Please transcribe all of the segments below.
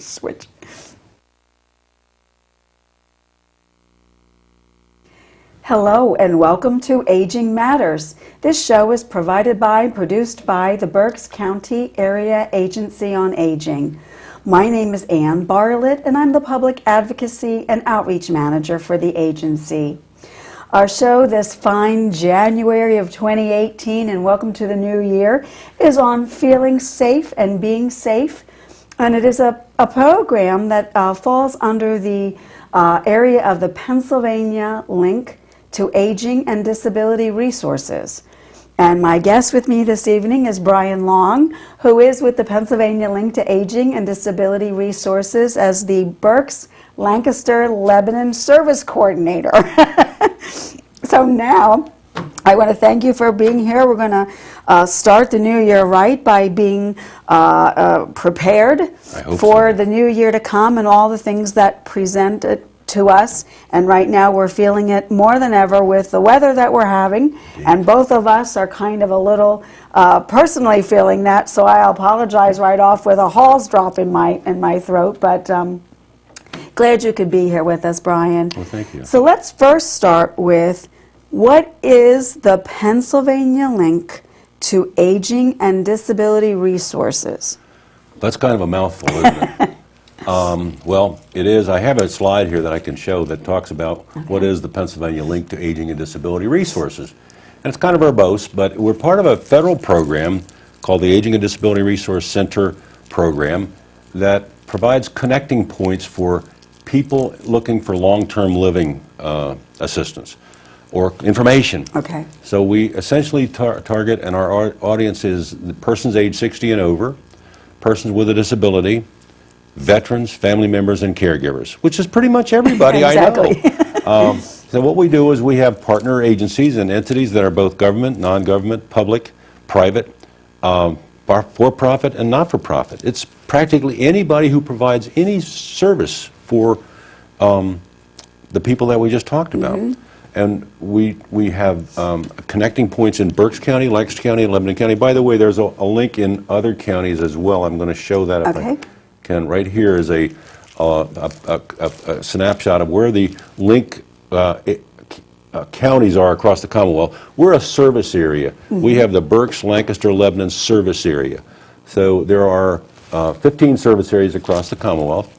switch. Hello and welcome to Aging Matters. This show is provided by and produced by the Berks County Area Agency on Aging. My name is Ann Barlet and I'm the Public Advocacy and Outreach Manager for the agency. Our show this fine January of 2018, and welcome to the new year, is on feeling safe and being safe. And it is a program that falls under the area of the Pennsylvania Link to Aging and Disability Resources. And my guest with me this evening is Brian Long, who is with the Pennsylvania Link to Aging and Disability Resources as the Berks Lancaster Lebanon Service Coordinator. So now, I want to thank you for being here. We're going to start the new year right by being prepared for the new year to come and all the things that present it to us. And right now we're feeling it more than ever with the weather that we're having, and both of us are kind of a little personally feeling that, so I apologize right off with a Halls drop in my throat, but glad you could be here with us, Brian. Well, thank you. So let's first start with, what is the Pennsylvania Link to Aging and Disability Resources? That's kind of a mouthful, isn't it? Well, it is. I have a slide here that I can show that talks about what is the Pennsylvania Link to Aging and Disability Resources. And it's kind of verbose, but we're part of a federal program called the Aging and Disability Resource Center program that provides connecting points for people looking for long-term living assistance or information. Okay. So we essentially target, and our audience is persons age 60 and over, persons with a disability, veterans, family members, and caregivers, which is pretty much everybody Exactly. I know. So what we do is we have partner agencies and entities that are both government, non-government, public, private, for-profit, and not-for-profit. It's practically anybody who provides any service for the people that we just talked about. And we have connecting points in Berks County, Lancaster County, and Lebanon County. By the way, there's a link in other counties as well. I'm going to show that if I can. Right here is a snapshot of where the link counties are across the Commonwealth. We're a service area. We have the Berks, Lancaster, Lebanon service area. So there are 15 service areas across the Commonwealth.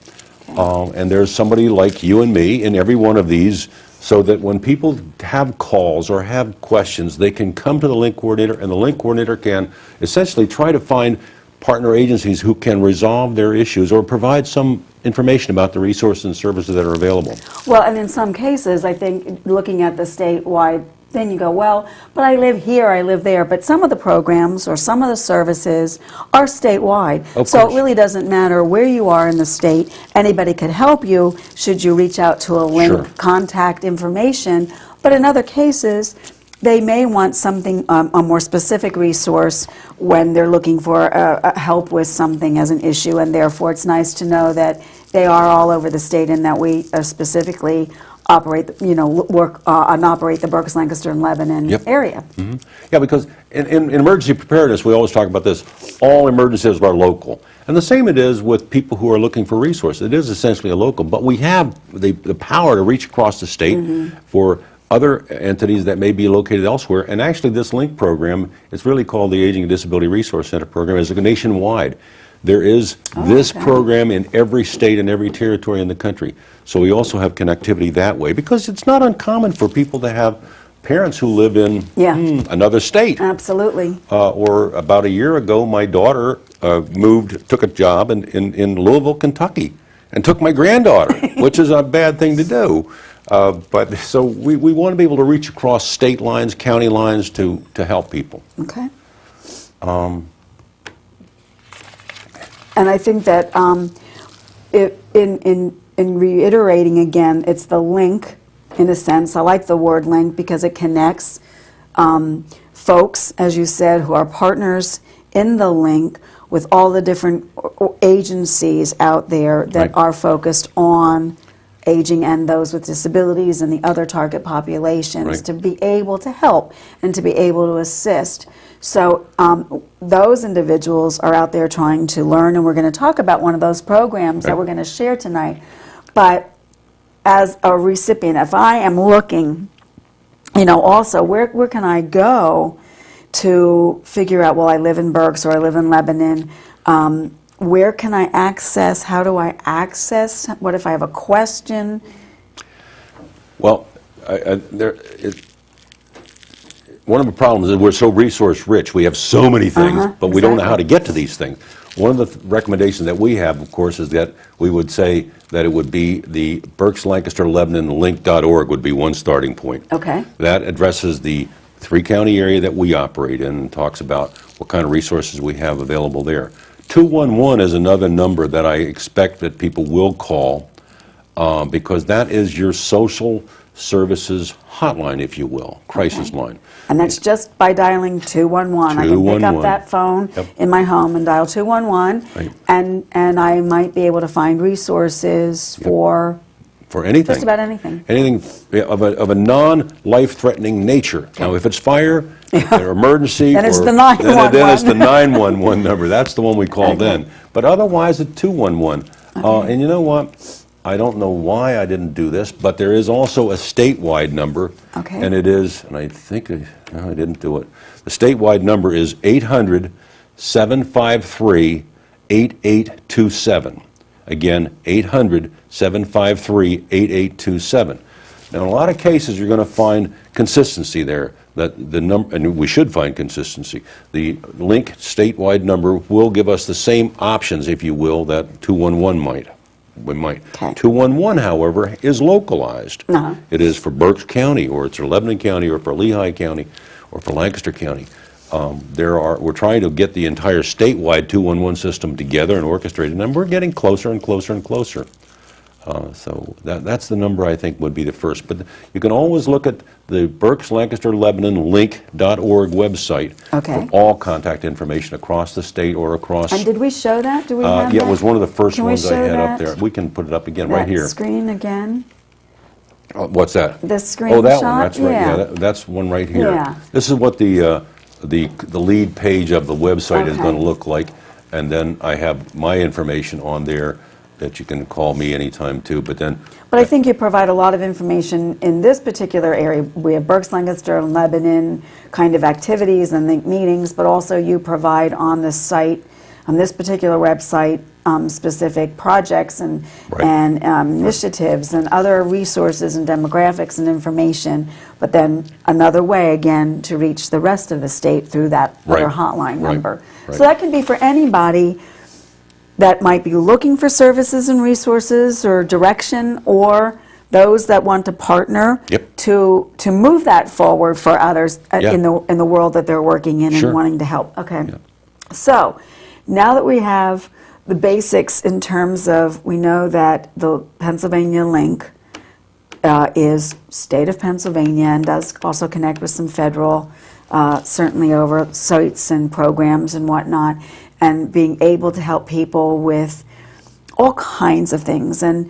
And there's somebody like you and me in every one of these, so that when people have calls or have questions, they can come to the link coordinator, and the link coordinator can essentially try to find partner agencies who can resolve their issues or provide some information about the resources and services that are available. Well, and in some cases, I think, looking at the statewide thing, you go, well, but I live here, I live there. But some of the programs or some of the services are statewide. So it really doesn't matter where you are in the state. Anybody could help you should you reach out to a link, contact information. But in other cases, they may want something, a more specific resource when they're looking for help with something as an issue, and therefore it's nice to know that they are all over the state and that we specifically operate, work and operate the Berks, Lancaster, and Lebanon area. Yeah, because in emergency preparedness, we always talk about this, all emergencies are local. And the same it is with people who are looking for resources. It is essentially a local, but we have the power to reach across the state for other entities that may be located elsewhere. And actually this LINK program, it's really called the Aging and Disability Resource Center program, is nationwide. There is this program in every state and every territory in the country. So we also have connectivity that way, because it's not uncommon for people to have parents who live in another state. Absolutely. Or about a year ago, my daughter took a job in Louisville, Kentucky, and took my granddaughter, which is a bad thing to do. But so we want to be able to reach across state lines, county lines to help people. Okay. And I think that in reiterating again, it's the link, in a sense. I like the word link because it connects folks, as you said, who are partners in the link with all the different agencies out there that are focused on aging and those with disabilities and the other target populations Right. to be able to help and to be able to assist. So those individuals are out there trying to learn, and we're going to talk about one of those programs that Right. we're going to share tonight. But as a recipient, if I am looking, also, where can I go to figure out, well, I live in Berks or I live in Lebanon, where can I access, how do I access, what if I have a question? Well, one of the problems is we're so resource rich. We have so many things, but we don't know how to get to these things. One of the recommendations that we have, of course, is that we would say that it would be the Berks Lancaster Lebanon link.org would be one starting point. Okay. That addresses the three-county area that we operate in and talks about what kind of resources we have available there. 211 is another number that I expect that people will call because that is your social services hotline, if you will, crisis line. And that's just by dialing 211. I can pick up that phone in my home and dial 211, Right. and I might be able to find resources for anything. just about anything. Anything of a non-life-threatening nature. Now, if it's fire or emergency, Then it's or- the 911. Then it's the 911 number. That's the one we call then. But otherwise, it's 211. And you know what? I don't know why I didn't do this, but there is also a statewide number. Okay. And it is, and I think I didn't do it. The statewide number is 800-753-8827. Again, 800-753-8827. Now, in a lot of cases, you're going to find consistency there. That the number, and we should find consistency. The link statewide number will give us the same options, if you will, that 211 might. We might. Okay. 211, however, is localized. Uh-huh. It is for Berks County, or it's for Lebanon County, or for Lehigh County, or for Lancaster County. We're trying to get the entire statewide 211 system together and orchestrated, and we're getting closer and closer and closer. So that's the number I think would be the first. But you can always look at the Berks Lancaster Lebanon link.org website Okay. for all contact information across the state or across. And did we show that? Do we have Yeah, that? it was one of the first Can we ones I show had up that? there. We can put it up again That right here. screen again? What's that? The Oh, that one. screenshot? That's right. Yeah. That's one right here. Yeah. This is what the lead page of the website is Okay. going to look like, and then I have my information on there that you can call me anytime too. But I think you provide a lot of information in this particular area. We have Berks, Lancaster, and Lebanon kind of activities and the meetings, but also you provide on the site, on this particular website, specific projects and initiatives and other resources and demographics and information, but then another way, again, to reach the rest of the state through that other hotline number. Right. So that can be for anybody that might be looking for services and resources or direction, or those that want to partner to move that forward for others in the world that they're working in and wanting to help. Okay. So now that we have the basics in terms of, we know that the Pennsylvania link is state of Pennsylvania and does also connect with some federal, certainly over sites and programs and whatnot, and being able to help people with all kinds of things. And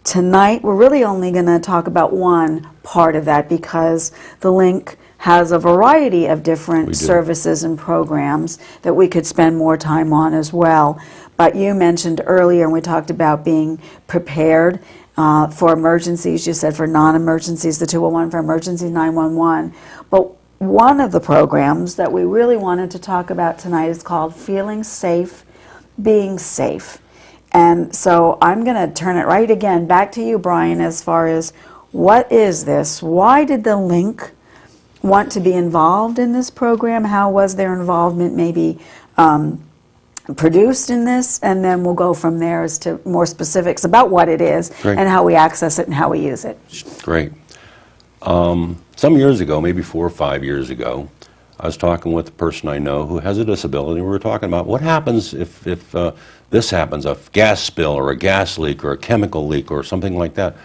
tonight we're really only going to talk about one part of that, because the link has a variety of different services and programs that we could spend more time on as well. But you mentioned earlier, and we talked about being prepared for emergencies. You said for non-emergencies, the 201, for emergencies, 911. But one of the programs that we really wanted to talk about tonight is called Feeling Safe, Being Safe. And so I'm going to turn it right again back to you, Brian, as far as what is this? Why did the link want to be involved in this program? How was their involvement maybe produced in this? And then we'll go from there as to more specifics about what it is and how we access it and how we use it. Great. Some years ago, maybe 4 or 5 years ago, I was talking with a person I know who has a disability. We were talking about what happens if this happens, a gas spill or a gas leak or a chemical leak or something like that.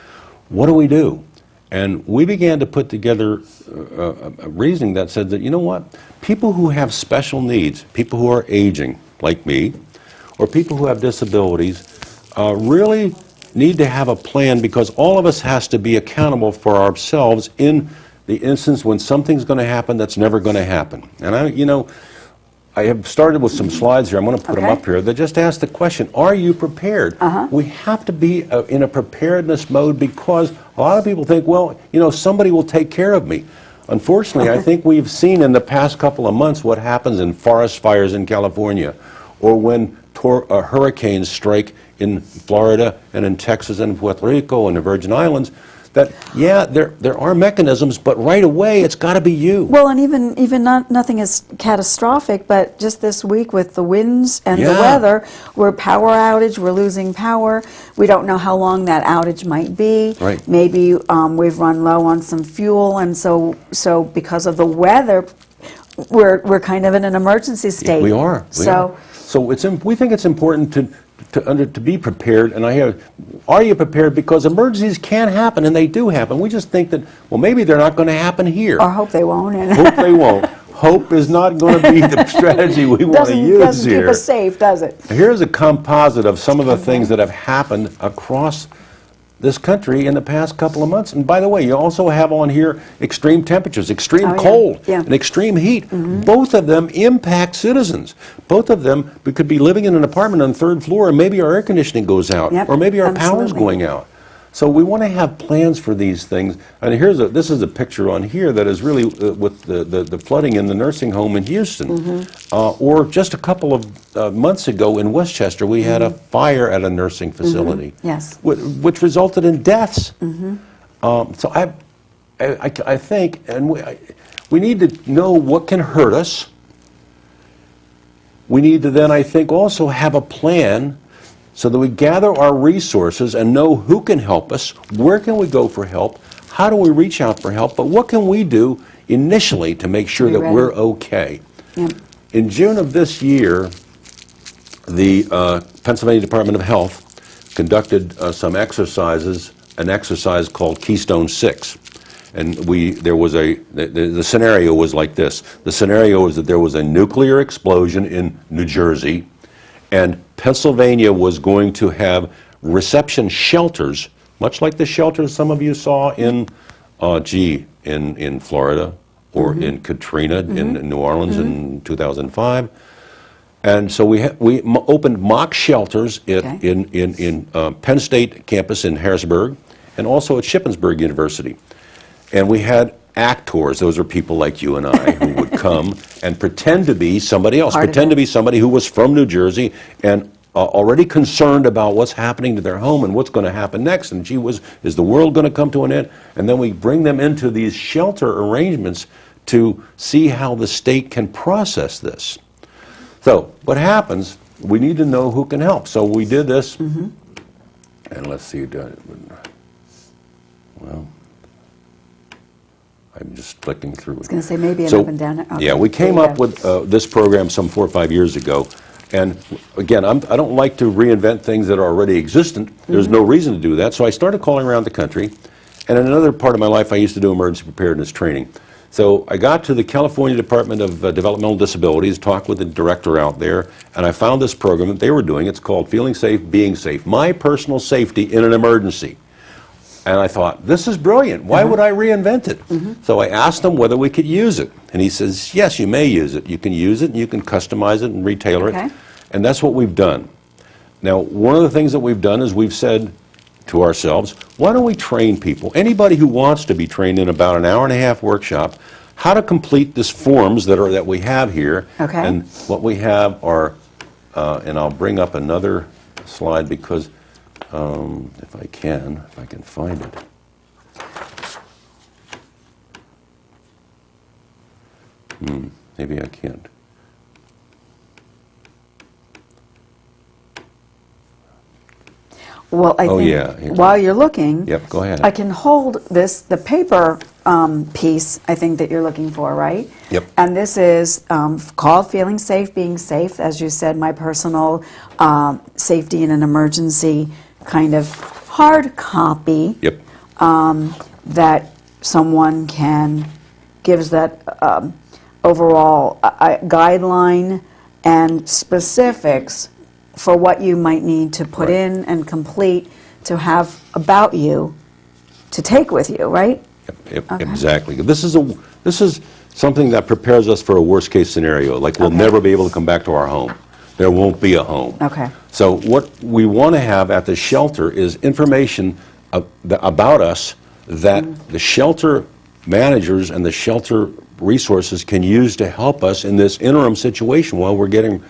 What do we do? And we began to put together a reasoning that said that, you know what, people who have special needs, people who are aging, like me, or people who have disabilities, really need to have a plan, because all of us has to be accountable for ourselves in the instance when something's going to happen that's never going to happen. And I have started with some slides here. I'm going to put them up here that just ask the question, are you prepared? We have to be in a preparedness mode, because a lot of people think, well, somebody will take care of me. Unfortunately, I think we've seen in the past couple of months what happens in forest fires in California, or when hurricanes strike in Florida and in Texas and Puerto Rico and the Virgin Islands. That, yeah, there are mechanisms, but right away it's got to be you. Well, and even nothing is catastrophic, but just this week with the winds and the weather, we're power outage, we're losing power. We don't know how long that outage might be. Right. Maybe we've run low on some fuel, and so because of the weather, we're kind of in an emergency state. We are. So we think it's important to be prepared, and are you prepared? Because emergencies can happen, and they do happen. We just think that, well, maybe they're not going to happen here. Or hope they won't. Hope they won't. Hope is not going to be the strategy we want to use doesn't here. Keep us safe, does it? Here's a composite of some of the things that have happened across this country in the past couple of months. And by the way, you also have on here extreme temperatures, extreme cold, and extreme heat. Both of them impact citizens. Both of them, we could be living in an apartment on the third floor, and maybe our air conditioning goes out, or maybe our power's going out. So we want to have plans for these things. And this is a picture on here that is really with the flooding in the nursing home in Houston. Or just a couple of months ago in Westchester, we had a fire at a nursing facility, which resulted in deaths. So I think, and we need to know what can hurt us. We need to then, I think, also have a plan so that we gather our resources and know who can help us, where can we go for help, how do we reach out for help, but what can we do initially to make sure that we're okay. In June of this year, the Pennsylvania Department of Health conducted some exercises, an exercise called Keystone 6. And the scenario was like this. The scenario was that there was a nuclear explosion in New Jersey, and Pennsylvania was going to have reception shelters, much like the shelters some of you saw in Florida, or in Katrina in New Orleans in 2005. And so we opened mock shelters in Penn State campus in Harrisburg, and also at Shippensburg University. And we had actors, those are people like you and I, who would come and pretend to be somebody else, pretend to be somebody who was from New Jersey and already concerned about what's happening to their home and what's going to happen next, and is the world going to come to an end? And then we bring them into these shelter arrangements to see how the state can process this. So what happens, we need to know who can help. So we did this, and let's see, well, I'm just clicking through. I was going to say maybe an up and down. Okay. Yeah, we came up with this program some 4 or 5 years ago. And again, I don't like to reinvent things that are already existent. There's no reason to do that. So I started calling around the country. And in another part of my life, I used to do emergency preparedness training. So I got to the California Department of Developmental Disabilities, talked with the director out there, and I found this program that they were doing. It's called Feeling Safe, Being Safe, My Personal Safety in an Emergency. And I thought, this is brilliant. Why would I reinvent it? So I asked him whether we could use it. And he says, yes, you may use it. You can use it, and you can customize it and retailer it. And that's what we've done. Now, one of the things that we've done is we've said to ourselves, why don't we train people, anybody who wants to be trained in about an hour-and-a-half workshop, how to complete these forms that we have here. And what we have are, and I'll bring up another slide because if I can find it. Maybe I can't. Well, I think while you're looking, go ahead. I can hold the paper piece, I think, that you're looking for, right? And this is called Feeling Safe, Being Safe, as you said, my personal safety in an emergency kind of hard copy that someone gives that overall guideline and specifics for what you might need to put in and complete to have about you to take with you, right? Yep, Okay. exactly. This is something that prepares us for a worst case scenario, like we'll Okay. never be able to come back to our home. There won't be a home. Okay. So what we want to have at the shelter is information about us that the shelter managers and the shelter resources can use to help us in this interim situation while we're getting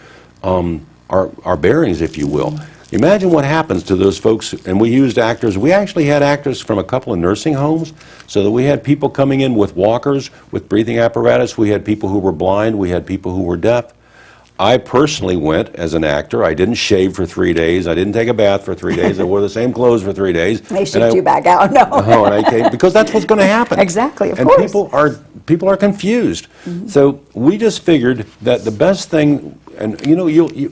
our bearings, if you will. Imagine what happens to those folks, and we used actors. We actually had actors from a couple of nursing homes, so that we had people coming in with walkers, with breathing apparatus. We had people who were blind. We had people who were deaf. I personally went as an actor. I didn't shave for 3 days. I didn't take a bath for 3 days. I wore the same clothes for 3 days. They shipped you back out. No. No, and I came because that's what's going to happen. Exactly, of and course. people are confused. So we just figured that the best thing, and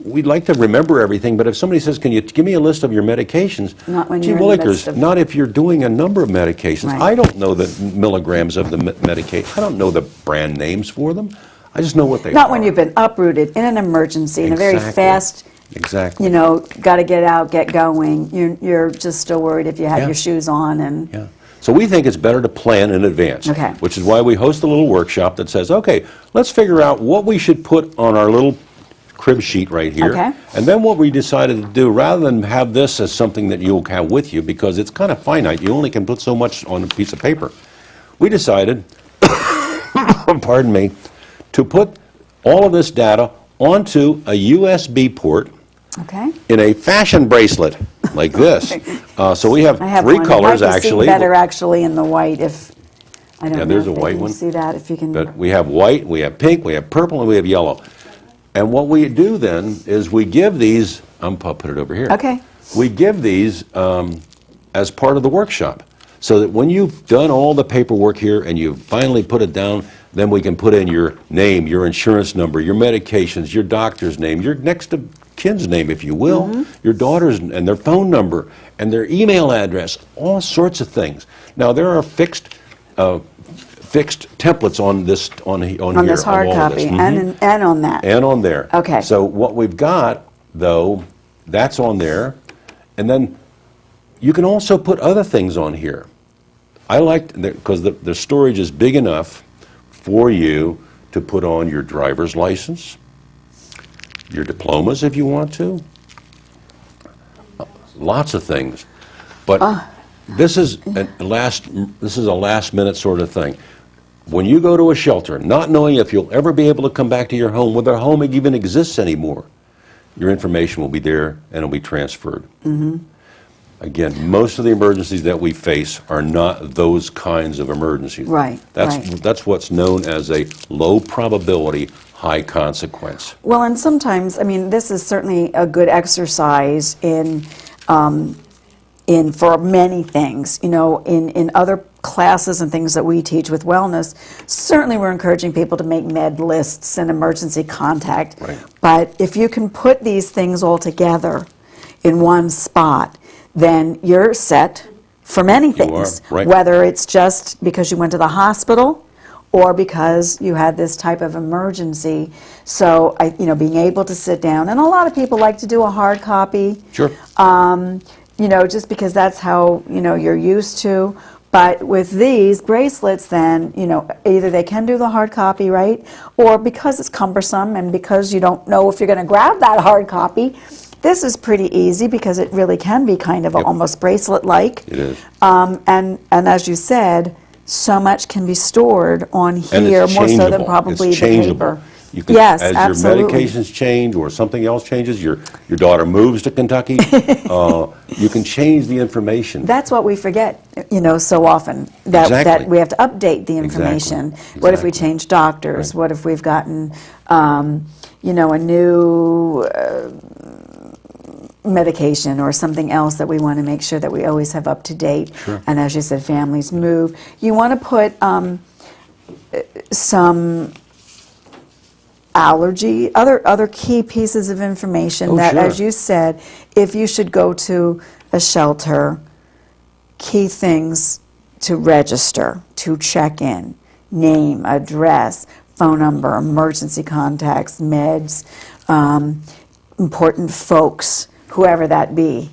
we'd like to remember everything, but if somebody says, "Can you give me a list of your medications?" Not when Gee you're in the willikers, midst of- not if you're doing a number of medications. Right. I don't know the milligrams of the medication. I don't know the brand names for them. I just know what they are. Not when you've been uprooted in an emergency, in a very Exactly. fast, Exactly. got to get out, get going. You're just still worried if you have Yeah. your shoes on. And Yeah. So we think it's better to plan in advance. Okay. Which is why we host a little workshop that says, okay, let's figure out what we should put on our little crib sheet right here. Okay. And then what we decided to do, rather than have this as something that you'll have with you, because it's kind of finite, you only can put so much on a piece of paper, we decided, pardon me, to put all of this data onto a USB port okay. in a fashion bracelet like this. So we have I have 3 one. colors It might be seen actually. better actually in the white. If I don't Yeah, know there's if a they white can one. see that. If you can. But we have white, we have pink, we have purple, and we have yellow. And what we do then is we give these, I'll put it over here. Okay. We give these as part of the workshop. So that when you've done all the paperwork here and you finally put it down, then we can put in your name, your insurance number, your medications, your doctor's name, your next of kin's name, if you will, your daughter's and their phone number and their email address, all sorts of things. Now there are fixed templates on this on here on this hard of all of copy this. and on that. And on there. Okay. So what we've got, though, that's on there, and then you can also put other things on here. I like, because the storage is big enough for you to put on your driver's license, your diplomas if you want to, lots of things. But this is a last minute sort of thing. When you go to a shelter, not knowing if you'll ever be able to come back to your home, whether a home even exists anymore, your information will be there and it'll be transferred. Again, most of the emergencies that we face are not those kinds of emergencies. Right, That's what's known as a low probability, high consequence. Well, and sometimes, I mean, this is certainly a good exercise in for many things. In other classes and things that we teach with wellness, certainly we're encouraging people to make med lists and emergency contact. Right. But if you can put these things all together in one spot, then you're set for many things. right. Whether it's just because you went to the hospital or because you had this type of emergency. So, being able to sit down, and a lot of people like to do a hard copy. Sure. Just because that's how, you're used to. But with these bracelets, then, either they can do the hard copy, right? Or because it's cumbersome and because you don't know if you're going to grab that hard copy, this is pretty easy because it really can be kind of almost bracelet-like. It is. And as you said, so much can be stored on And here, it's more so than changeable. probably It's the changeable. paper. You can, Yes, as absolutely. your medications change or something else changes, your daughter moves to Kentucky, you can change the information. That's what we forget, so often, that Exactly. we have to update the information. Exactly. What if we Exactly. change doctors? Right. What if we've gotten, a new medication or something else that we want to make sure that we always have up to date? Sure. And as you said, families move. You want to put some allergy, other key pieces of information that, sure. as you said, if you should go to a shelter, key things to register, to check in, name, address, phone number, emergency contacts, meds, important folks, whoever that be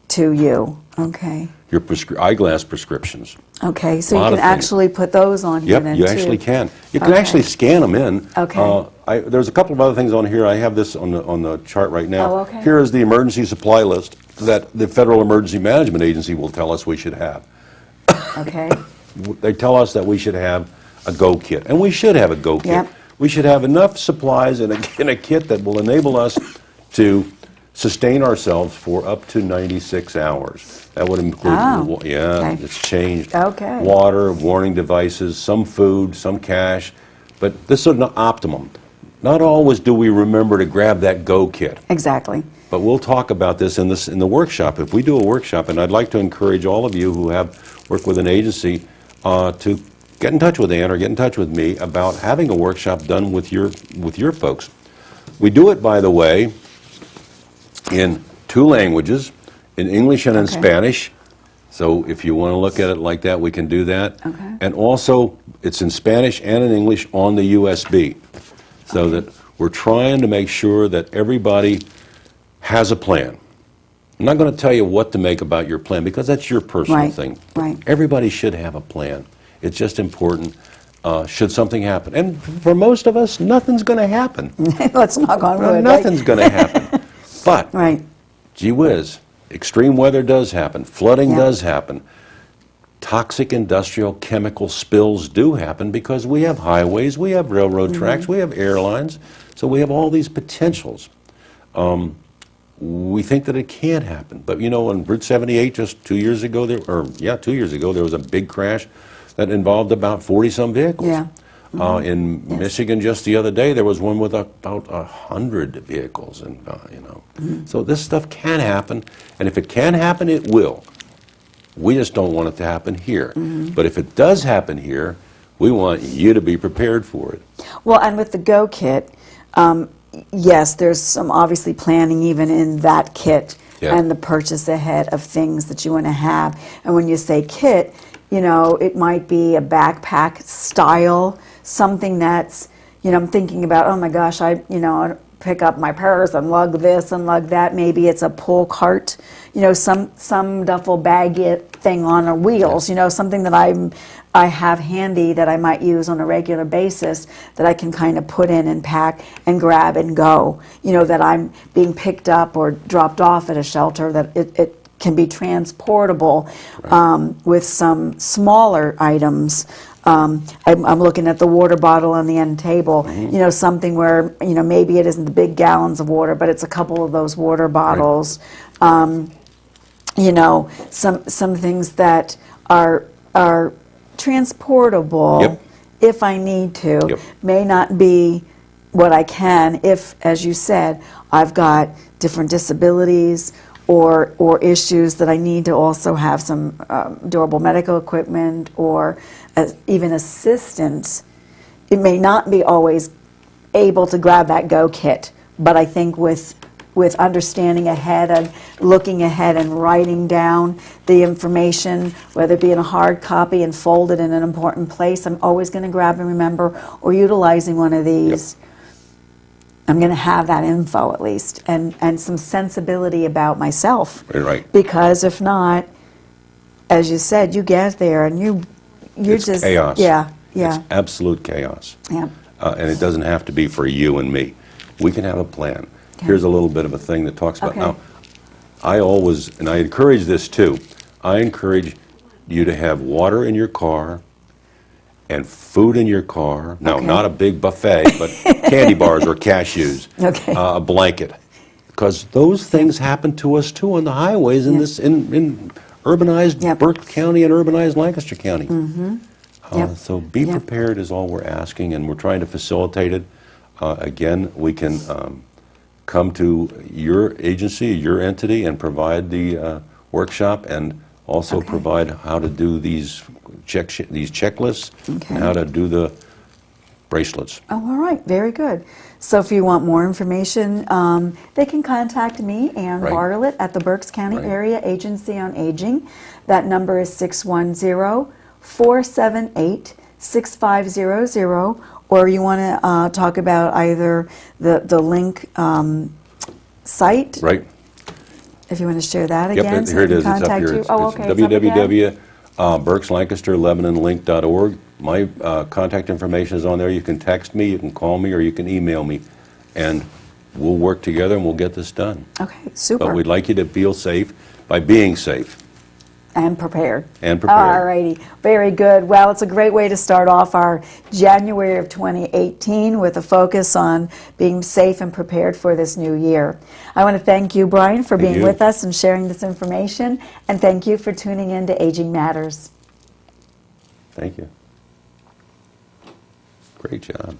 to you. Okay. your eyeglass prescriptions. Okay, so A you lot can of things. actually put those on here Yep, then you too. actually can. You can Okay. actually scan them in. Okay. There's a couple of other things on here. I have this on the chart right now. Oh, okay. Here is the emergency supply list that the Federal Emergency Management Agency will tell us we should have. Okay. They tell us that we should have a go kit, and we should have a go kit. Yep. We should have enough supplies in a kit that will enable us to sustain ourselves for up to 96 hours. That would include, okay. it's changed. Okay. Water, warning devices, some food, some cash, but this is an optimum. Not always do we remember to grab that go kit. Exactly. But we'll talk about this in the workshop. If we do a workshop, and I'd like to encourage all of you who have worked with an agency to get in touch with Ann or get in touch with me about having a workshop done with your folks. We do it, by the way, in 2 languages, in English and in Okay. Spanish. So if you want to look at it like that, we can do that. Okay. And also, it's in Spanish and in English on the USB. So that we're trying to make sure that everybody has a plan. I'm not going to tell you what to make about your plan because that's your personal Right, thing. right. Everybody should have a plan. It's just important should something happen. And for most of us, nothing's going to happen. Let's knock on wood. Nothing's going to happen. But, Right. gee whiz, extreme weather does happen. Flooding Yeah. does happen. Toxic industrial chemical spills do happen because we have highways, we have railroad tracks, we have airlines, so we have all these potentials. We think that it can't happen, but you know, on Route 78 just 2 years ago, 2 years ago, there was a big crash that involved about 40-some vehicles. Yeah. In Michigan just the other day, there was one with about 100 vehicles, and so this stuff can happen, and if it can happen, it will. We just don't want it to happen here. But if it does happen here, we want you to be prepared for it. Well, and with the Go Kit, yes, there's some obviously planning even in that kit Yeah. and the purchase ahead of things that you want to have. And when you say kit, you know, it might be a backpack style, something that's, you know, I'm thinking about, oh my gosh, I pick up my purse and lug this and lug that. Maybe it's a pull cart, you know, some duffel bag thing on a wheels, you know, something that I have handy that I might use on a regular basis that I can kind of put in and pack and grab and go, you know, that I'm being picked up or dropped off at a shelter, that it can be transportable with some smaller items. I'm looking at the water bottle on the end table, you know, something where, you know, maybe it isn't the big gallons of water, but it's a couple of those water bottles. You know, some things that are transportable Yep. if I need to. Yep. May not be what I can if, as you said, I've got different disabilities or issues that I need to also have some durable medical equipment or even assistance. It may not be always able to grab that Go Kit, but I think with understanding ahead and looking ahead and writing down the information, whether it be in a hard copy and folded in an important place, I'm always going to grab and remember, or utilizing one of these. Yep. I'm going to have that info at least, and some sensibility about myself. Right. Because if not, as you said, you get there and you're It's just chaos. Yeah. It's absolute chaos. Yeah. And it doesn't have to be for you and me. We can have a plan. Okay. Here's a little bit of a thing that talks about Okay. now. I always, and I encourage this too, I encourage you to have water in your car and food in your car. Now, Okay. not a big buffet, but candy bars or cashews. Okay. A blanket. Because those things happen to us too on the highways in in urbanized Yep. Berks County and urbanized Lancaster County. Yep. So be Yep. prepared is all we're asking, and we're trying to facilitate it. Again, we can come to your agency, your entity, and provide the workshop, and also Okay. provide how to do these checklists, Okay. and how to do the bracelets. Oh, all right. Very good. So if you want more information, they can contact me, Ann Right. Barlet, at the Berks County Right. Area Agency on Aging. That number is 610-478-6500, or you want to talk about either the link site, Right? If you want to share that Yep, again, so here it they is. can It's up contact here. you. It's Oh, okay. It's up again? www.berkslancasterlebanonlink.org. My contact information is on there. You can text me, you can call me, or you can email me, and we'll work together and we'll get this done. Okay, super. But we'd like you to feel safe by being safe. And prepared. And prepared. All righty. Very good. Well, it's a great way to start off our January of 2018 with a focus on being safe and prepared for this new year. I want to thank you, Brian, for being you. with us and sharing this information. And thank you for tuning in to Aging Matters. Thank you. Great job.